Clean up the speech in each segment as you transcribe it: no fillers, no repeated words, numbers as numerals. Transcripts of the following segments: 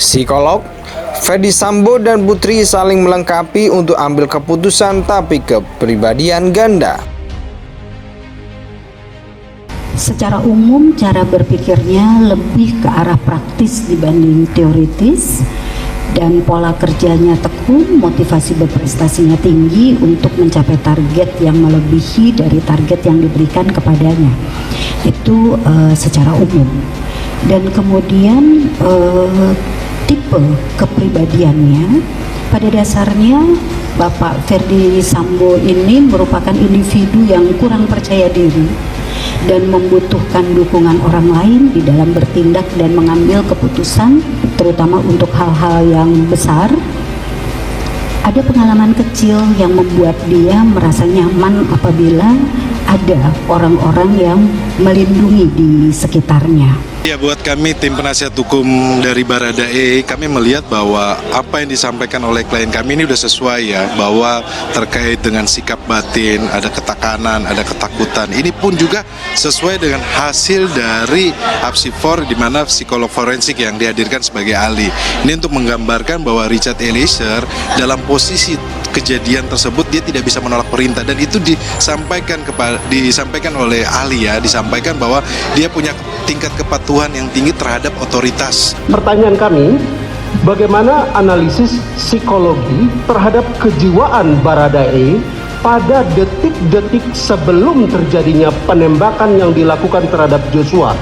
Psikolog, Ferdy Sambo dan Putri saling melengkapi untuk ambil keputusan tapi kepribadian ganda. Secara umum cara berpikirnya lebih ke arah praktis dibanding teoritis, dan pola kerjanya tekun, motivasi berprestasinya tinggi untuk mencapai target yang melebihi dari target yang diberikan kepadanya. Itu secara umum. Dan kemudian tipe kepribadiannya, pada dasarnya Bapak Ferdy Sambo ini merupakan individu yang kurang percaya diri dan membutuhkan dukungan orang lain di dalam bertindak dan mengambil keputusan, terutama untuk hal-hal yang besar. Ada pengalaman kecil yang membuat dia merasa nyaman apabila ada orang-orang yang melindungi di sekitarnya. Ya, buat kami tim penasihat hukum dari Baradae, kami melihat bahwa apa yang disampaikan oleh klien kami ini sudah sesuai ya, bahwa terkait dengan sikap batin, ada ketekanan, ada ketakutan. Ini pun juga sesuai dengan hasil dari apsifor, di mana psikolog forensik yang dihadirkan sebagai ahli. Ini untuk menggambarkan bahwa Richard Eliezer dalam posisi kejadian tersebut dia tidak bisa menolak perintah, dan itu disampaikan oleh ahli ya, disampaikan bahwa dia punya tingkat kepatuhan yang tinggi terhadap otoritas. Pertanyaan kami, bagaimana analisis psikologi terhadap kejiwaan Baradae pada detik-detik sebelum terjadinya penembakan yang dilakukan terhadap Joshua,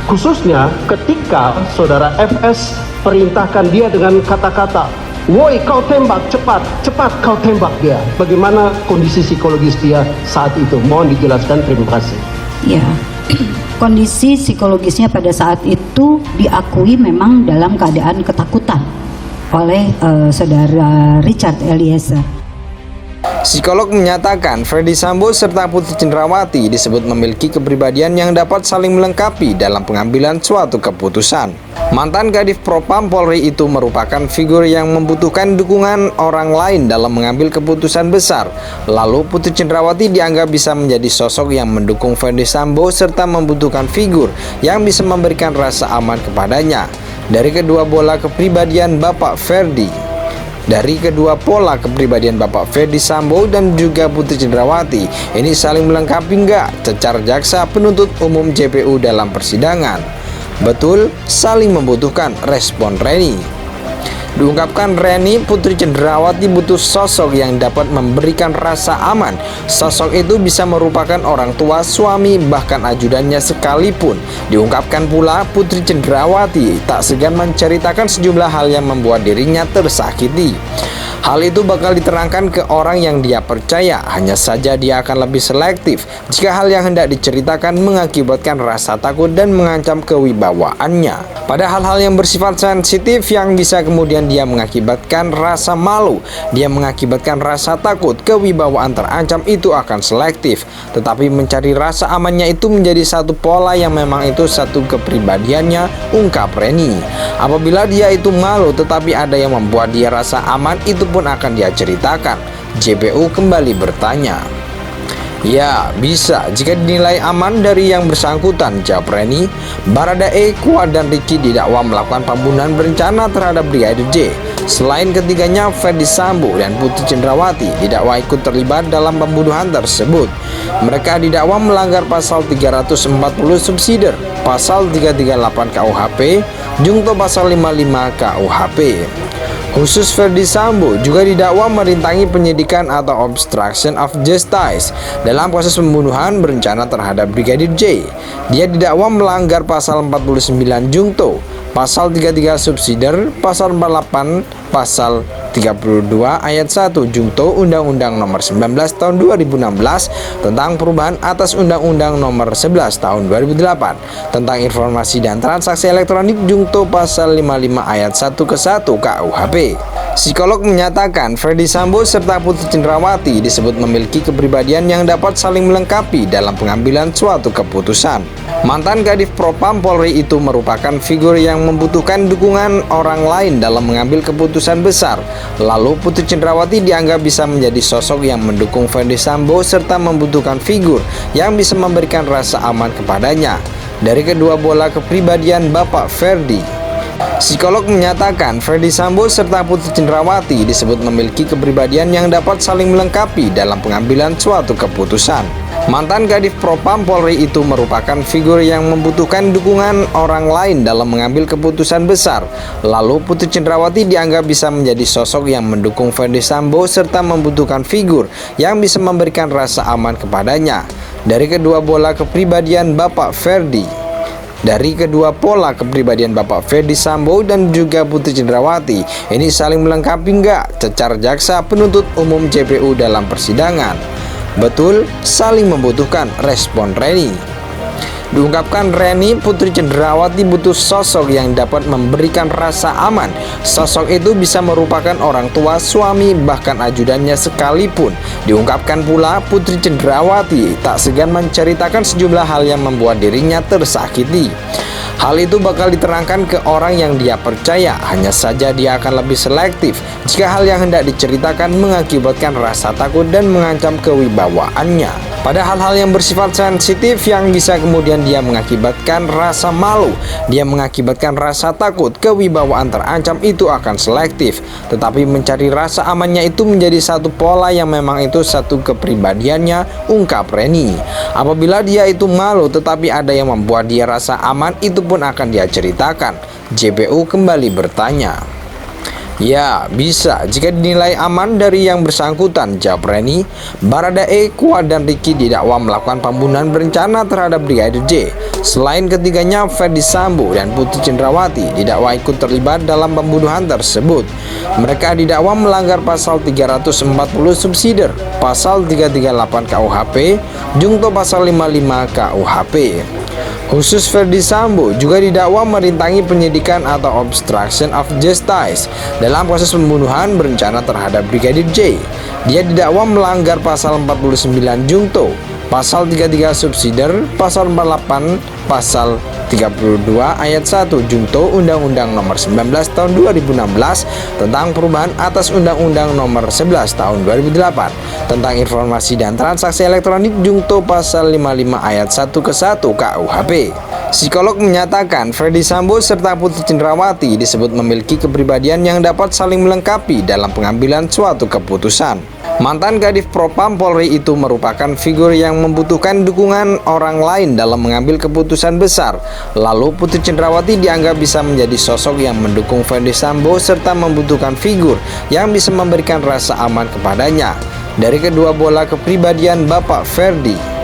khususnya ketika saudara FS perintahkan dia dengan kata-kata, "Woi, kau tembak, cepat, cepat kau tembak dia." Bagaimana kondisi psikologis dia saat itu? Mohon dijelaskan, terima kasih. Ya, kondisi psikologisnya pada saat itu diakui memang dalam keadaan ketakutan oleh saudara Richard Eliezer. Psikolog menyatakan Ferdy Sambo serta Putri Cenderawati disebut memiliki kepribadian yang dapat saling melengkapi dalam pengambilan suatu keputusan. Mantan Kadif Propam Polri itu merupakan figur yang membutuhkan dukungan orang lain dalam mengambil keputusan besar. Lalu Putri Cenderawati dianggap bisa menjadi sosok yang mendukung Ferdy Sambo serta membutuhkan figur yang bisa memberikan rasa aman kepadanya. Dari kedua pola kepribadian Bapak Ferdy Sambo dan juga Putri Cenderawati ini saling melengkapi enggak? Cecar jaksa penuntut umum JPU dalam persidangan. Betul, saling membutuhkan, respon Reni. Diungkapkan Reni, Putri Cenderawati butuh sosok yang dapat memberikan rasa aman. Sosok itu bisa merupakan orang tua, suami, bahkan ajudannya sekalipun. Diungkapkan pula Putri Cenderawati tak segan menceritakan sejumlah hal yang membuat dirinya tersakiti. Hal itu bakal diterangkan ke orang yang dia percaya, hanya saja dia akan lebih selektif jika hal yang hendak diceritakan mengakibatkan rasa takut dan mengancam kewibawaannya. Pada hal-hal yang bersifat sensitif yang bisa kemudian dia mengakibatkan rasa malu, dia mengakibatkan rasa takut, kewibawaan terancam, itu akan selektif. Tetapi mencari rasa amannya itu menjadi satu pola yang memang itu satu kepribadiannya, ungkap Reni. Apabila dia itu malu tetapi ada yang membuat dia rasa aman, itu pun akan dia ceritakan. JPU kembali bertanya. Ya, bisa jika dinilai aman dari yang bersangkutan, jawab Reni. Baradae, Kuat dan Ricky didakwa melakukan pembunuhan berencana terhadap Brigadir J. Selain ketiganya, Ferdy Sambo dan Putri Cenderawati didakwa ikut terlibat dalam pembunuhan tersebut. Mereka didakwa melanggar pasal 340 subsidiar, pasal 338 KUHP, jungto pasal 55 KUHP. Khusus Ferdy Sambo juga didakwa merintangi penyidikan atau obstruction of justice dalam kasus pembunuhan berencana terhadap Brigadir J. Dia didakwa melanggar pasal 49 jungto, pasal 33 subsidiar, pasal 48, pasal 32 ayat 1 jungto Undang-Undang Nomor 19 Tahun 2016 tentang perubahan atas Undang-Undang Nomor 11 Tahun 2008 tentang informasi dan transaksi elektronik jungto pasal 55 ayat 1 ke 1 KUHP. Psikolog menyatakan Ferdy Sambo serta Putri Cenderawati disebut memiliki kepribadian yang dapat saling melengkapi dalam pengambilan suatu keputusan. Mantan Kadif Propam Polri itu merupakan figur yang membutuhkan dukungan orang lain dalam mengambil keputusan besar. Lalu Putri Cenderawati dianggap bisa menjadi sosok yang mendukung Ferdy Sambo serta membutuhkan figur yang bisa memberikan rasa aman kepadanya. Dari kedua pola kepribadian Bapak Ferdy Psikolog menyatakan Ferdy Sambo serta Putri Cendrawati disebut memiliki kepribadian yang dapat saling melengkapi dalam pengambilan suatu keputusan. Mantan Kadif Propam Polri itu merupakan figur yang membutuhkan dukungan orang lain dalam mengambil keputusan besar. Lalu Putri Cendrawati dianggap bisa menjadi sosok yang mendukung Ferdy Sambo serta membutuhkan figur yang bisa memberikan rasa aman kepadanya. Dari kedua pola kepribadian Bapak Ferdy Sambo dan juga Putri Cendrawati ini saling melengkapi nggak, cecar jaksa penuntut umum JPU dalam persidangan. Betul, saling membutuhkan, respon Reni. Diungkapkan Reni, Putri Cendrawati butuh sosok yang dapat memberikan rasa aman. Sosok itu bisa merupakan orang tua, suami, bahkan ajudannya sekalipun. Diungkapkan pula Putri Cendrawati tak segan menceritakan sejumlah hal yang membuat dirinya tersakiti. Hal itu bakal diterangkan ke orang yang dia percaya, hanya saja dia akan lebih selektif jika hal yang hendak diceritakan mengakibatkan rasa takut dan mengancam kewibawaannya. Pada hal-hal yang bersifat sensitif yang bisa kemudian dia mengakibatkan rasa malu, dia mengakibatkan rasa takut, kewibawaan terancam, itu akan selektif. Tetapi mencari rasa amannya itu menjadi satu pola yang memang itu satu kepribadiannya, ungkap Reni. Apabila dia itu malu tetapi ada yang membuat dia rasa aman, itu pun akan dia ceritakan. JPU kembali bertanya. Ya, bisa jika dinilai aman dari yang bersangkutan, jawab Reni. Baradae, Kuat, dan Ricky didakwa melakukan pembunuhan berencana terhadap Brigadir J. Selain ketiganya, Ferdy Sambo dan Putri Cendrawati didakwa ikut terlibat dalam pembunuhan tersebut. Mereka didakwa melanggar pasal 340 subsidiar, pasal 338 KUHP, jungto pasal 55 KUHP. Khusus Ferdy Sambo juga didakwa merintangi penyidikan atau obstruction of justice dalam proses pembunuhan berencana terhadap Brigadir J. Dia didakwa melanggar pasal 49 jungto, pasal 33 subsidiar, pasal 48, pasal 32 ayat 1 jungto Undang-Undang Nomor 19 Tahun 2016 tentang perubahan atas Undang-Undang Nomor 11 Tahun 2008 tentang informasi dan transaksi elektronik jungto pasal 55 ayat 1 ke 1 KUHP. Psikolog menyatakan Ferdy Sambo serta Putri Cendrawati disebut memiliki kepribadian yang dapat saling melengkapi dalam pengambilan suatu keputusan. Mantan Kadif Propam Polri itu merupakan figur yang membutuhkan dukungan orang lain dalam mengambil keputusan besar. Lalu Putri Cendrawati dianggap bisa menjadi sosok yang mendukung Ferdy Sambo serta membutuhkan figur yang bisa memberikan rasa aman kepadanya. Dari kedua pola kepribadian Bapak Ferdy